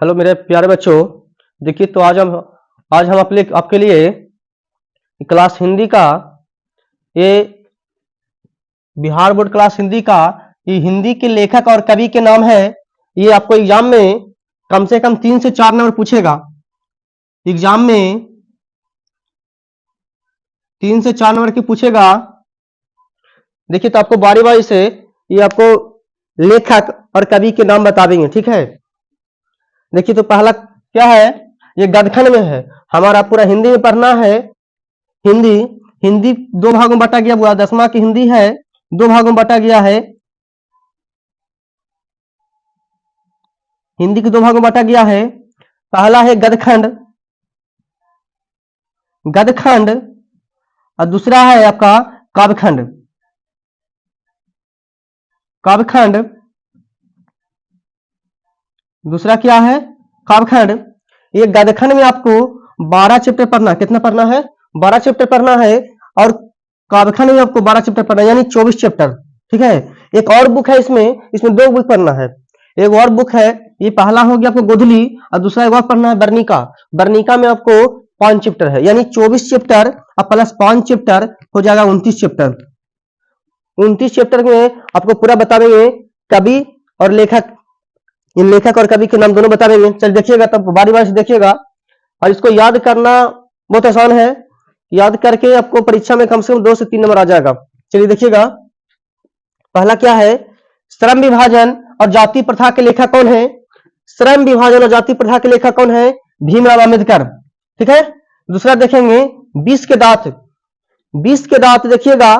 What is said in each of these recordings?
Hello मेरे प्यारे बच्चों। देखिए तो आज हम आपके लिए क्लास हिंदी का ये बिहार बोर्ड क्लास हिंदी का ये हिंदी के लेखक और कवि के नाम है। ये आपको एग्जाम में कम से कम 3 से 4 नंबर पूछेगा। एग्जाम में 3 से 4 नंबर की पूछेगा। देखिए तो आपको बारी बारी से ये आपको लेखक और कवि के नाम बता देंगे, ठीक है। देखिए तो पहला क्या है, ये गदखंड में है। हमारा पूरा हिंदी में पढ़ना है। हिंदी हिंदी 2 भागों में बांटा गया हुआ, 10वां की हिंदी है 2 भागों में बांटा गया है। हिंदी के 2 भागों में बांटा गया है। पहला है गदखंड गदखंड और दूसरा है आपका काव्यखंड काव्यखंड। दूसरा क्या है, काव्यखंड। ये गदखंड में आपको 12 चैप्टर पढ़ना, कितना पढ़ना है, 12 चैप्टर पढ़ना है। और काव्यखंड में आपको 12 चैप्टर पढ़ना है, यानी 24 चैप्टर, ठीक है। एक और बुक है, इसमें 2 बुक पढ़ना है। एक और बुक है, ये पहला हो गया आपको गोधली और दूसरा एक और पढ़ना है बर्णिका। बर्णिका में आपको 5 चैप्टर है, यानी 24 चैप्टर और प्लस 5 चैप्टर हो जाएगा 29 चैप्टर। 29 चैप्टर में आपको पूरा बता देंगे कवि और लेखक। इन लेखक और कवि के नाम दोनों बता देंगे। चल देखिएगा, तब बारी बारी से देखिएगा। और इसको याद करना बहुत आसान है। याद करके आपको परीक्षा में कम से कम 2 से 3 नंबर आ जाएगा। चलिए देखिएगा, पहला क्या है, श्रम विभाजन और जाति प्रथा के लेखक कौन है। श्रम विभाजन और जाति प्रथा के लेखक कौन है, भीमराव अम्बेडकर, ठीक है। दूसरा देखेंगे 20 के दांत। 20 के दांत देखिएगा,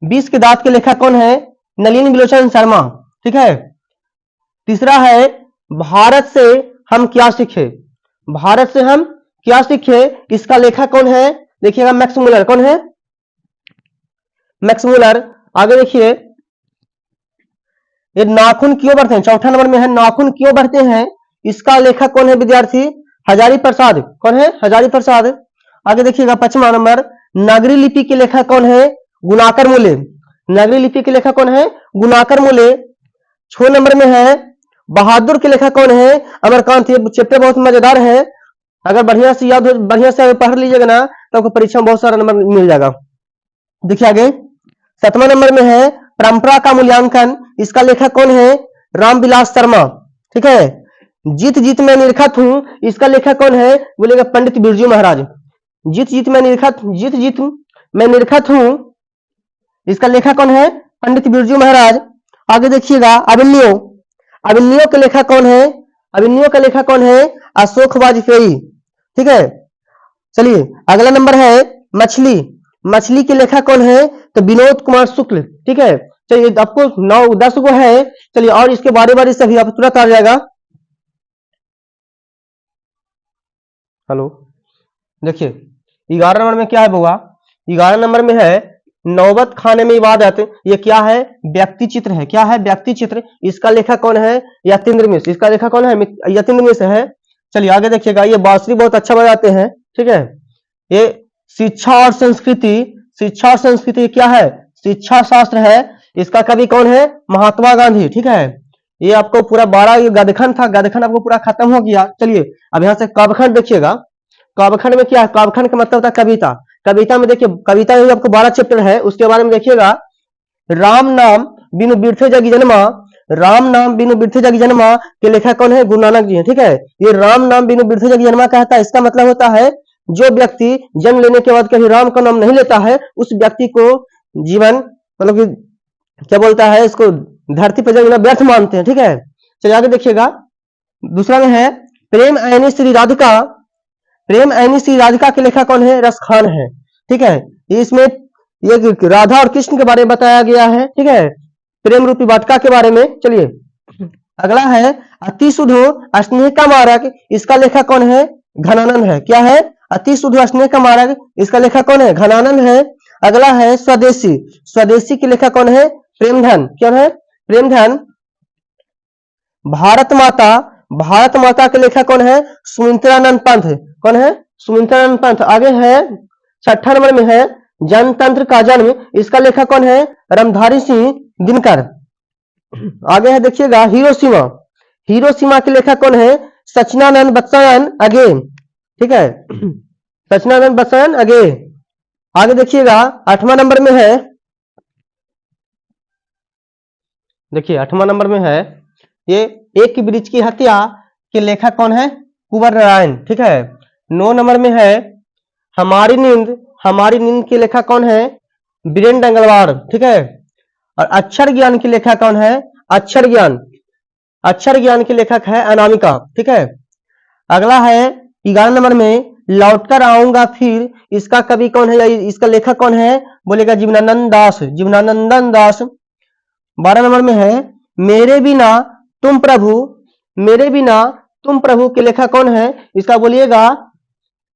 20 के दांत के लेखक कौन है, नलिनी विलोचन शर्मा, ठीक है। तीसरा है भारत से हम क्या सीखे। भारत से हम क्या सीखे, इसका लेखक कौन है, देखिएगा मैक्स मुलर। कौन है, मैक्स मुलर। आगे देखिए, ये नाखून क्यों बढ़ते हैं, चौथा नंबर में है नाखून क्यों बढ़ते हैं, इसका लेखक कौन है विद्यार्थी, हजारी प्रसाद। कौन है, हजारी प्रसाद। आगे देखिएगा 5वां नंबर, नागरी लिपि के लेखक कौन है, गुणाकर मूले। नागरी लिपि के लेखक कौन है, गुणाकर मूले। 6 नंबर में है बहादुर के लेखक कौन है, अमरकांत। ये चैप्टर बहुत मजेदार है, अगर बढ़िया से याद हो, बढ़िया से पढ़ लीजिएगा ना, तो आपको परीक्षा में बहुत सारा नंबर मिल जाएगा। देखिए आगे 7वां नंबर में है परंपरा का मूल्यांकन, इसका लेखक कौन है, रामविलास शर्मा, ठीक है। जीत जीत में निरखत हूं, इसका लेखक कौन है, बोलेगा पंडित बिरजू महाराज। जीत जीत में निरखत हूं, इसका लेखक कौन है, पंडित बिरजू महाराज। आगे देखिएगा अभिमन्यु। अभिमन्यु के लेखक कौन है, अभिमन्यु का लेखक कौन है, अशोक वाजपेयी, ठीक है। चलिए अगला नंबर है मछली। मछली के लेखक कौन है, तो विनोद कुमार शुक्ल, ठीक है। चलिए आपको 9-10 को है। चलिए और इसके बारे बारे से भी आप तुरंत आ जाएगा। हेलो, देखिए 11 नंबर में क्या है बुआ, 11 नंबर में है नौबत खाने में इबादत। ये क्या है, व्यक्ति चित्र है। क्या है, व्यक्ति चित्र। इसका लेखक कौन है, यतीन्द्र मिश्र। इसका लेखक कौन है, यतीन्द्र मिश्र है। चलिए आगे देखिएगा, ये बांसुरी बहुत अच्छा बजाते हैं, ठीक है। ये शिक्षा और संस्कृति। शिक्षा और संस्कृति क्या है, शिक्षा शास्त्र है। इसका कवि कौन है, महात्मा गांधी, ठीक है। ये आपको पूरा 12 ये गदखंड था, गदखंड आपको पूरा खत्म हो गया। चलिए अब यहाँ से काव्यखंड देखिएगा। काव्यखंड में क्या है, काव्यखंड का मतलब होता है कविता। कविता में देखिए, कविता में आपको 12 चैप्टर है, उसके बारे में देखिएगा। राम नाम बिनु बिरथे जगी जन्मा। राम नाम बिनु बिरथे जगी जन्मा के लेखक कौन है, गुरु नानक जी है, ठीक है। ये राम नाम बिनु बिरथे जगी जन्मा कहता है, इसका मतलब होता है जो व्यक्ति जन्म लेने के बाद कभी राम का नाम नहीं लेता है, उस व्यक्ति को जीवन मतलब कि क्या बोलता है, इसको धरती पर जन्मना व्यर्थ मानते हैं, ठीक है। चलिए आगे देखिएगा, दूसरा में है प्रेम ऐनी श्री राधिका। प्रेम ऐनी श्री राधिका के लेखक कौन है, रसखान है, ठीक है। इसमें ये राधा और कृष्ण के बारे में बताया गया है, ठीक है, प्रेम रूपी वाटिका के बारे में। चलिए अगला है अति सुधो स्नेह का मार्ग। इसका लेखक कौन है, घनानंद है। क्या है, अति सुधो स्नेह का मार्ग, इसका लेखक कौन है, घनानंद है। अगला है स्वदेशी। स्वदेशी के लेखक कौन है, प्रेमधन। क्या है, प्रेमधन। भारत माता। भारत माता के लेखक कौन है, सुमित्रानंद पंत। कौन है, सुमित्रानंद पंत। आगे है 6ठा नंबर में है जनतंत्र का जन्म। इसका लेखक कौन है, रामधारी सिंह दिनकर। आगे है देखिएगा हिरोशिमा। हिरोशिमा के लेखक कौन है? सचिदानंद बच्चन अगे, ठीक है, सचिदानंद बच्चन अगे। आगे देखिएगा 8वां नंबर में है, देखिए 8वां नंबर में है ये एक वृक्ष की हत्या के लेखक कौन है? कुंवर नारायण, ठीक है। 9 नंबर में है हमारी नींद के लेखक कौन है? वीरेंद्र अंगलवार, ठीक है। और अक्षर ज्ञान की लेखक कौन है? अक्षर ज्ञान के लेखक है अनामिका, ठीक है। अगला है 11 नंबर में लौटकर आऊंगा फिर, इसका कवि कौन है या इसका लेखक कौन है? बोलेगा जीवनानंदन दास। 12 नंबर में है मेरे बिना तुम प्रभु के लेखक कौन है? इसका बोलिएगा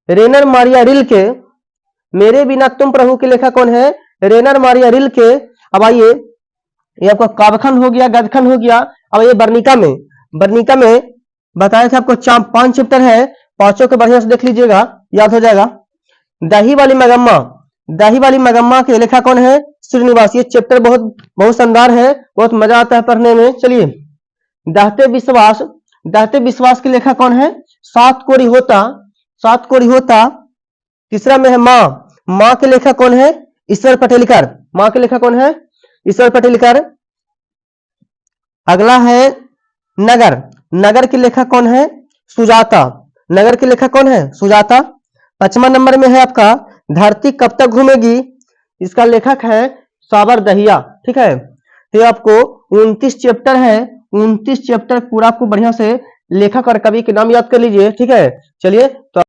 रेनर मारिया रिल्के। मेरे बिना तुम प्रभु के लेखक कौन है? रेनर मारिया रिल्के। अब आइए, ये आपका काव्यखंड हो गया, गद्यखंड हो गया। अब ये वर्णिका में बताया था आपको 5 चैप्टर है, पांचों को बढ़िया से देख लीजिएगा, याद हो जाएगा। दही वाली मगम्मा के लेखक कौन है? श्रीनिवास। ये चैप्टर बहुत शानदार है, बहुत मजा आता है पढ़ने में। चलिए, दहते विश्वास के लेखक कौन है? सात कोरी होता। तीसरा में है माँ के लेखक कौन है? ईश्वर पटेलकर। माँ के लेखक कौन है? ईश्वर पटेलकर। अगला है नगर के लेखक कौन है? सुजाता। नगर के लेखक कौन है? सुजाता। 5वां नंबर में है आपका धरती कब तक घूमेगी, इसका लेखक है साबर दहिया, ठीक है। तो आपको 29 चैप्टर है, 29 चैप्टर पूरा आपको बढ़िया से लेखक और कवि के नाम याद कर लीजिए, ठीक है। चलिए तो